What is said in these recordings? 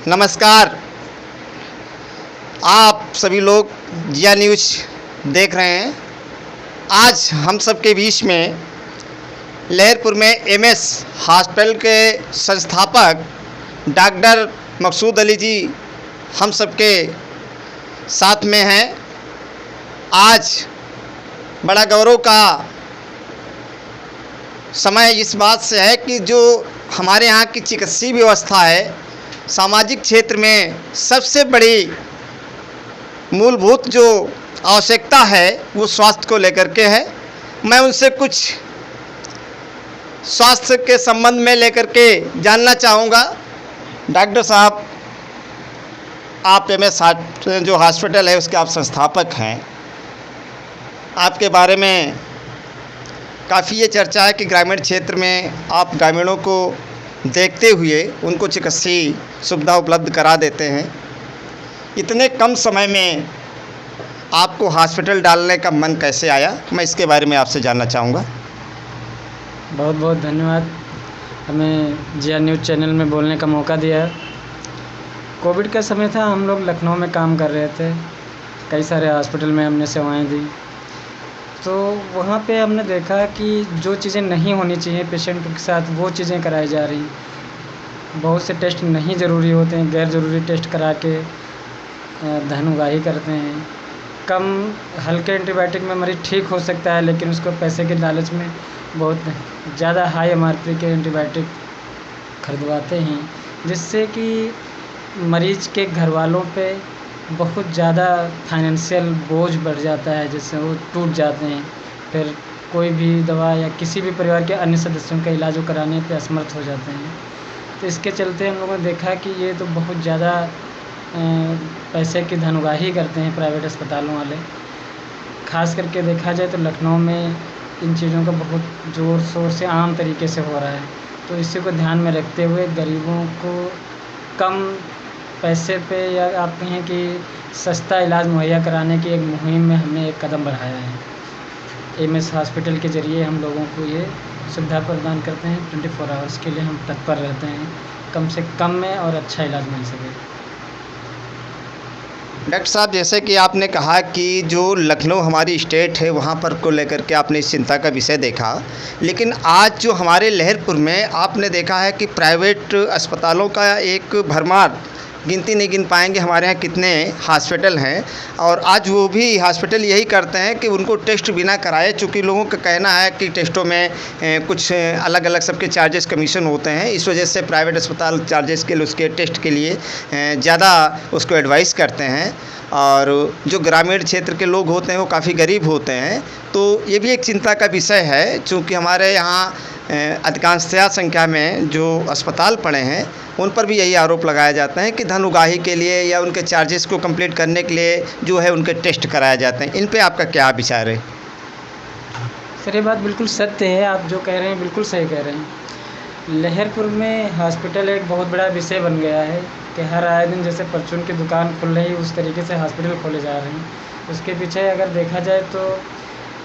नमस्कार। आप सभी लोग जिया न्यूज़ देख रहे हैं। आज हम सबके बीच में लहरपुर में एमएस हॉस्पिटल के संस्थापक डॉक्टर मकसूद अली जी हम सबके साथ में हैं। आज बड़ा गौरव का समय इस बात से है कि जो हमारे यहाँ की चिकित्सीय व्यवस्था है, सामाजिक क्षेत्र में सबसे बड़ी मूलभूत जो आवश्यकता है वो स्वास्थ्य को लेकर के है। मैं उनसे कुछ स्वास्थ्य के संबंध में लेकर के जानना चाहूँगा। डॉक्टर साहब, आप एमएस जो हॉस्पिटल है उसके आप संस्थापक हैं। आपके बारे में काफ़ी ये चर्चा है कि ग्रामीण क्षेत्र में आप ग्रामीणों को देखते हुए उनको चिकित्सीय सुविधा उपलब्ध करा देते हैं। इतने कम समय में आपको हॉस्पिटल डालने का मन कैसे आया, मैं इसके बारे में आपसे जानना चाहूँगा। बहुत बहुत धन्यवाद, हमें जिया न्यूज़ चैनल में बोलने का मौका दिया। कोविड का समय था, हम लोग लखनऊ में काम कर रहे थे। कई सारे हॉस्पिटल में हमने सेवाएं दी, तो वहाँ पे हमने देखा कि जो चीज़ें नहीं होनी चाहिए पेशेंट के साथ वो चीज़ें कराई जा रही। बहुत से टेस्ट नहीं ज़रूरी होते हैं, गैर ज़रूरी टेस्ट करा के धन उगाही करते हैं। कम हल्के एंटीबायोटिक में मरीज़ ठीक हो सकता है, लेकिन उसको पैसे के लालच में बहुत ज़्यादा हाई एमआरपी के एंटीबायोटिक खरीदवाते हैं, जिससे कि मरीज़ के घर वालों पे बहुत ज़्यादा फाइनेंशियल बोझ बढ़ जाता है, जिससे वो टूट जाते हैं। फिर कोई भी दवा या किसी भी परिवार के अन्य सदस्यों का इलाज कराने पे असमर्थ हो जाते हैं। तो इसके चलते हम लोगों ने देखा कि ये तो बहुत ज़्यादा पैसे की धन उगाही करते हैं प्राइवेट अस्पतालों वाले। ख़ास करके देखा जाए तो लखनऊ में इन चीज़ों का बहुत ज़ोर शोर से आम तरीके से हो रहा है। तो इसी को ध्यान में रखते हुए गरीबों को कम पैसे पे या आप कहें कि सस्ता इलाज मुहैया कराने की एक मुहिम में हमने एक कदम बढ़ाया है। एमएस हॉस्पिटल के ज़रिए हम लोगों को ये सुविधा प्रदान करते हैं। 24 आवर्स के लिए हम तत्पर रहते हैं, कम से कम में और अच्छा इलाज मिल सके। डॉक्टर साहब, जैसे कि आपने कहा कि जो लखनऊ हमारी स्टेट है वहाँ पर को लेकर के आपने इस चिंता का विषय देखा, लेकिन आज जो हमारे लहरपुर में आपने देखा है कि प्राइवेट अस्पतालों का एक भरमार, गिनती नहीं गिन पाएंगे हमारे यहाँ कितने हॉस्पिटल हैं। और आज वो भी हॉस्पिटल यही करते हैं कि उनको टेस्ट बिना कराए, चूँकि लोगों का कहना है कि टेस्टों में कुछ अलग अलग सबके चार्जेस कमीशन होते हैं, इस वजह से प्राइवेट अस्पताल चार्जेस के लिए उसके टेस्ट के लिए ज़्यादा उसको एडवाइस करते हैं। और जो ग्रामीण क्षेत्र के लोग होते हैं वो काफ़ी गरीब होते हैं, तो ये भी एक चिंता का विषय है। चूँकि हमारे यहाँ अधिकांशतः संख्या में जो अस्पताल पड़े हैं उन पर भी यही आरोप लगाया जाता है कि धन उगाही के लिए या उनके चार्जेस को कंप्लीट करने के लिए जो है उनके टेस्ट कराए जाते हैं। इन पे आपका क्या विचार है? सर, ये बात बिल्कुल सत्य है, आप जो कह रहे हैं बिल्कुल सही कह रहे हैं। लहरपुर में हॉस्पिटल एक बहुत बड़ा विषय बन गया है कि हर आए दिन जैसे परचून की दुकान खुल रही है उस तरीके से हॉस्पिटल खोले जा रहे हैं। उसके पीछे अगर देखा जाए तो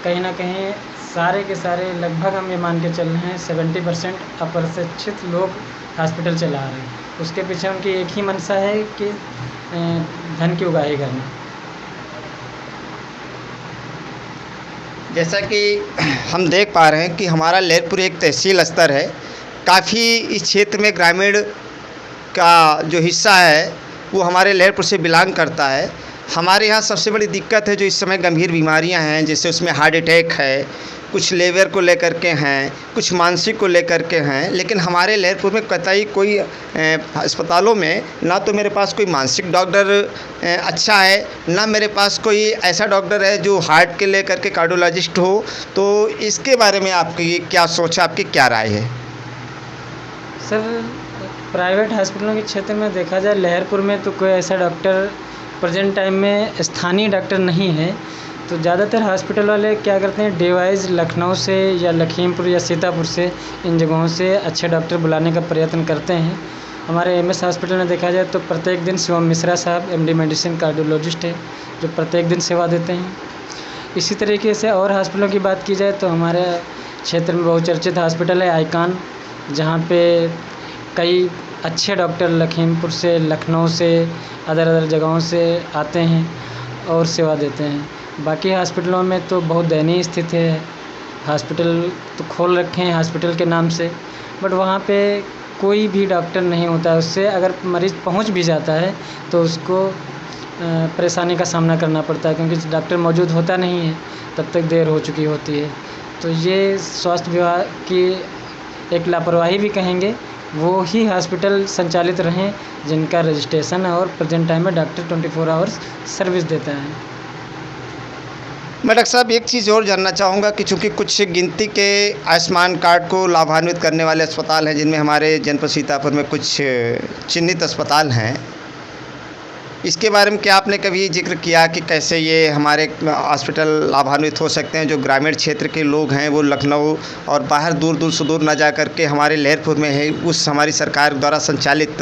कहीं ना कहीं सारे के सारे लगभग हम ये मान के चल रहे हैं 70% अप्रशिक्षित लोग हॉस्पिटल चला रहे हैं। उसके पीछे उनकी एक ही मंशा है कि धन की उगाही करना। जैसा कि हम देख पा रहे हैं कि हमारा लहरपुर एक तहसील स्तर है। काफ़ी इस क्षेत्र में ग्रामीण का जो हिस्सा है वो हमारे लहरपुर से बिलोंग करता है। हमारे यहाँ सबसे बड़ी दिक्कत है जो इस समय गंभीर बीमारियां हैं, जैसे उसमें हार्ट अटैक है, कुछ लीवर को लेकर के हैं, कुछ मानसिक को लेकर के हैं। लेकिन हमारे लहरपुर में कतई कोई अस्पतालों में ना तो मेरे पास कोई मानसिक डॉक्टर अच्छा है, ना मेरे पास कोई ऐसा डॉक्टर है जो हार्ट के लेकर के कार्डियोलॉजिस्ट हो। तो इसके बारे में आपकी क्या सोच है, आपकी क्या राय है? सर, प्राइवेट हॉस्पिटलों के क्षेत्र में देखा जाए लहरपुर में तो कोई ऐसा डॉक्टर प्रेजेंट टाइम में स्थानीय डॉक्टर नहीं है। तो ज़्यादातर हॉस्पिटल वाले क्या करते हैं, डे वाइज लखनऊ से या लखीमपुर या सीतापुर से इन जगहों से अच्छे डॉक्टर बुलाने का प्रयत्न करते हैं। हमारे एमएस हॉस्पिटल में देखा जाए तो प्रत्येक दिन शिवम मिश्रा साहब एमडी मेडिसिन कार्डियोलॉजिस्ट है जो प्रत्येक दिन सेवा देते हैं। इसी तरीके से और हॉस्पिटलों की बात की जाए तो हमारे क्षेत्र में बहुचर्चित हॉस्पिटल है आईकान, जहाँ पे कई अच्छे डॉक्टर लखीमपुर से, लखनऊ से, अदर जगहों से आते हैं और सेवा देते हैं। बाकी हॉस्पिटलों में तो बहुत दयनीय स्थिति है। हॉस्पिटल तो खोल रखे हैं हॉस्पिटल के नाम से, बट वहाँ पे कोई भी डॉक्टर नहीं होता है। उससे अगर मरीज़ पहुँच भी जाता है तो उसको परेशानी का सामना करना पड़ता है, क्योंकि डॉक्टर मौजूद होता नहीं है, तब तक देर हो चुकी होती है। तो ये स्वास्थ्य विभाग की एक लापरवाही भी कहेंगे। वो ही हॉस्पिटल संचालित रहें जिनका रजिस्ट्रेशन है और प्रेजेंट टाइम में डॉक्टर 24 आवर्स सर्विस देता है। मैं डॉक्टर साहब एक चीज़ और जानना चाहूँगा कि चूँकि कुछ गिनती के आयुष्मान कार्ड को लाभान्वित करने वाले अस्पताल हैं, जिनमें हमारे जनपद सीतापुर में कुछ चिन्हित अस्पताल हैं, इसके बारे में क्या आपने कभी जिक्र किया कि कैसे ये हमारे हॉस्पिटल लाभान्वित हो सकते हैं? जो ग्रामीण क्षेत्र के लोग हैं वो लखनऊ और बाहर दूर दूर सुदूर न जा कर के हमारे लहरपुर में है उस हमारी सरकार द्वारा संचालित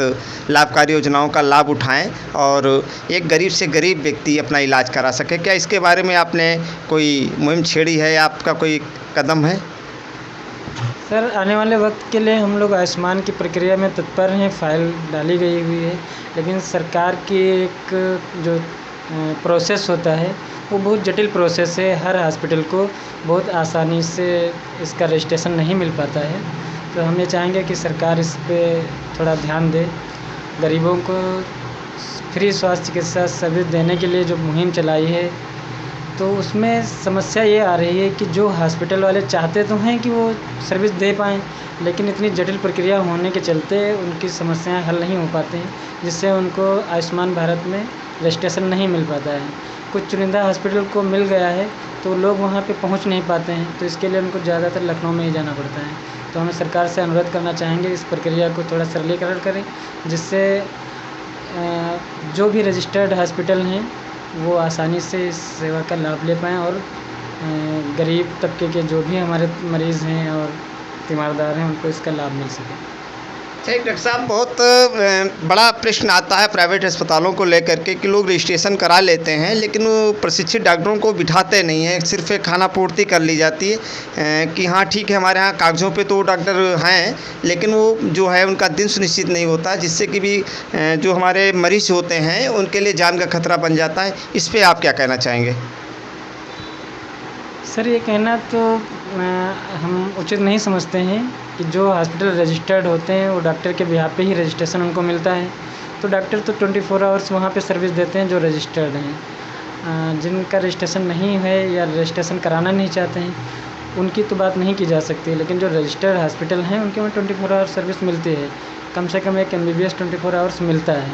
लाभकारी योजनाओं का लाभ उठाएं और एक गरीब से गरीब व्यक्ति अपना इलाज करा सके। क्या इसके बारे में आपने कोई मुहिम छेड़ी है या आपका कोई कदम है? सर, आने वाले वक्त के लिए हम लोग आयुष्मान की प्रक्रिया में तत्पर हैं। फ़ाइल डाली गई हुई है, लेकिन सरकार की एक जो प्रोसेस होता है वो बहुत जटिल प्रोसेस है। हर हॉस्पिटल को बहुत आसानी से इसका रजिस्ट्रेशन नहीं मिल पाता है। तो हम ये चाहेंगे कि सरकार इस पे थोड़ा ध्यान दे। गरीबों को फ्री स्वास्थ्य चिकित्सा सर्विस देने के लिए जो मुहिम चलाई है, तो उसमें समस्या ये आ रही है कि जो हॉस्पिटल वाले चाहते तो हैं कि वो सर्विस दे पाएँ, लेकिन इतनी जटिल प्रक्रिया होने के चलते उनकी समस्याएं हल नहीं हो पाती हैं, जिससे उनको आयुष्मान भारत में रजिस्ट्रेशन नहीं मिल पाता है। कुछ चुनिंदा हॉस्पिटल को मिल गया है तो लोग वहाँ पे पहुँच नहीं पाते हैं, तो इसके लिए उनको ज़्यादातर लखनऊ में ही जाना पड़ता है। तो हमें सरकार से अनुरोध करना चाहेंगे इस प्रक्रिया को थोड़ा सरलीकरण करें, जिससे जो भी रजिस्टर्ड हॉस्पिटल हैं वो आसानी से इस सेवा का लाभ ले पाएँ और गरीब तबके के जो भी हमारे मरीज़ हैं और तीमारदार हैं उनको इसका लाभ मिल सके। ठीक डॉक्टर साहब, बहुत बड़ा प्रश्न आता है प्राइवेट अस्पतालों को लेकर के कि लोग रजिस्ट्रेशन करा लेते हैं लेकिन वो प्रशिक्षित डॉक्टरों को बिठाते नहीं हैं। सिर्फ एक खानापूर्ति कर ली जाती है कि हाँ ठीक है हमारे यहाँ कागज़ों पे तो डॉक्टर हैं, लेकिन वो जो है उनका दिन सुनिश्चित नहीं होता, जिससे कि भी जो हमारे मरीज़ होते हैं उनके लिए जान का खतरा बन जाता है। इस पर आप क्या कहना चाहेंगे? सर, ये कहना तो हम उचित नहीं समझते हैं कि जो हॉस्पिटल रजिस्टर्ड होते हैं वो डॉक्टर के बिहाफ पे ही रजिस्ट्रेशन उनको मिलता है। तो डॉक्टर तो 24 आवर्स वहाँ पे सर्विस देते हैं जो रजिस्टर्ड हैं। जिनका रजिस्ट्रेशन नहीं है या रजिस्ट्रेशन कराना नहीं चाहते हैं उनकी तो बात नहीं की जा सकती, लेकिन जो रजिस्टर्ड हॉस्पिटल हैं उनके में 24 आवर्स सर्विस मिलती है। कम से कम एक MBBS 24 आवर्स मिलता है।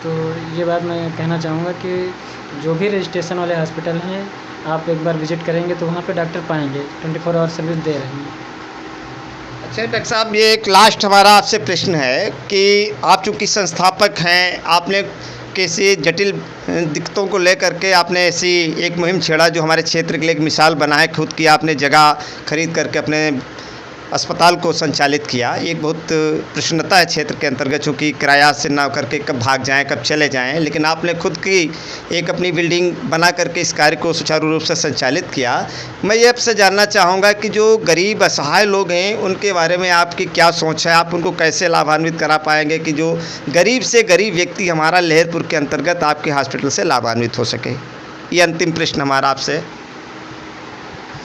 तो ये बात मैं कहना चाहूँगा कि जो भी रजिस्ट्रेशन वाले हॉस्पिटल हैं आप एक बार विज़िट करेंगे तो वहाँ पे डॉक्टर पाएंगे 24 आवर सर्विस दे रहे हैं। अच्छा डॉक्टर साहब, ये एक लास्ट हमारा आपसे प्रश्न है कि आप चूँकि संस्थापक हैं, आपने किसी जटिल दिक्कतों को लेकर के आपने ऐसी एक मुहिम छेड़ा जो हमारे क्षेत्र के लिए एक मिसाल बनाए। खुद की आपने जगह खरीद करके अपने अस्पताल को संचालित किया। एक बहुत प्रसन्नता है क्षेत्र के अंतर्गत, चूँकि किराया से ना करके कब भाग जाएं कब चले जाएं, लेकिन आपने खुद की एक अपनी बिल्डिंग बना करके इस कार्य को सुचारू रूप से संचालित किया। मैं ये आपसे जानना चाहूँगा कि जो गरीब असहाय लोग हैं उनके बारे में आपकी क्या सोच है? आप उनको कैसे लाभान्वित करा पाएंगे कि जो गरीब से गरीब व्यक्ति हमारा लहरपुर के अंतर्गत आपके हॉस्पिटल से लाभान्वित हो सके? ये अंतिम प्रश्न हमारा आपसे।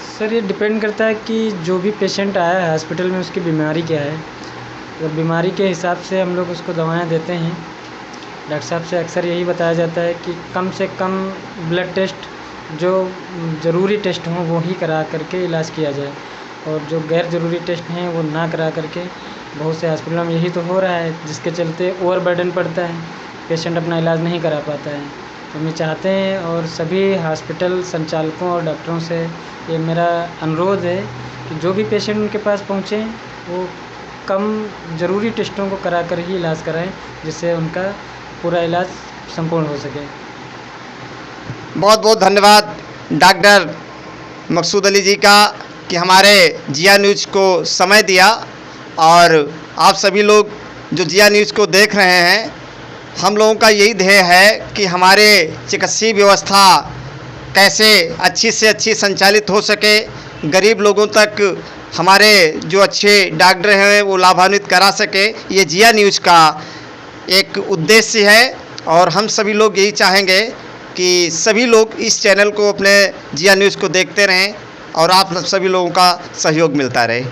सर, ये डिपेंड करता है कि जो भी पेशेंट आया है हॉस्पिटल में उसकी बीमारी क्या है। तो बीमारी के हिसाब से हम लोग उसको दवाएं देते हैं। डॉक्टर साहब से अक्सर यही बताया जाता है कि कम से कम ब्लड टेस्ट जो ज़रूरी टेस्ट हों वो ही करा करके इलाज किया जाए, और जो गैर ज़रूरी टेस्ट हैं वो ना करा करके। बहुत से हॉस्पिटलों में यही तो हो रहा है, जिसके चलते ओवर बर्डन पड़ता है, पेशेंट अपना इलाज नहीं करा पाता है। तो हम चाहते हैं और सभी हॉस्पिटल संचालकों और डॉक्टरों से ये मेरा अनुरोध है कि जो भी पेशेंट उनके पास पहुँचे वो कम ज़रूरी टेस्टों को करा कर ही इलाज कराएं, जिससे उनका पूरा इलाज संपूर्ण हो सके। बहुत बहुत धन्यवाद डॉक्टर मकसूद अली जी का कि हमारे जिया न्यूज़ को समय दिया, और आप सभी लोग जो जिया न्यूज़ को देख रहे हैं, हम लोगों का यही ध्येय है कि हमारे चिकित्सीय व्यवस्था कैसे अच्छी से अच्छी संचालित हो सके, गरीब लोगों तक हमारे जो अच्छे डॉक्टर हैं वो लाभान्वित करा सके। ये जिया न्यूज़ का एक उद्देश्य है और हम सभी लोग यही चाहेंगे कि सभी लोग इस चैनल को अपने जिया न्यूज़ को देखते रहें और आप सभी लोगों का सहयोग मिलता रहे।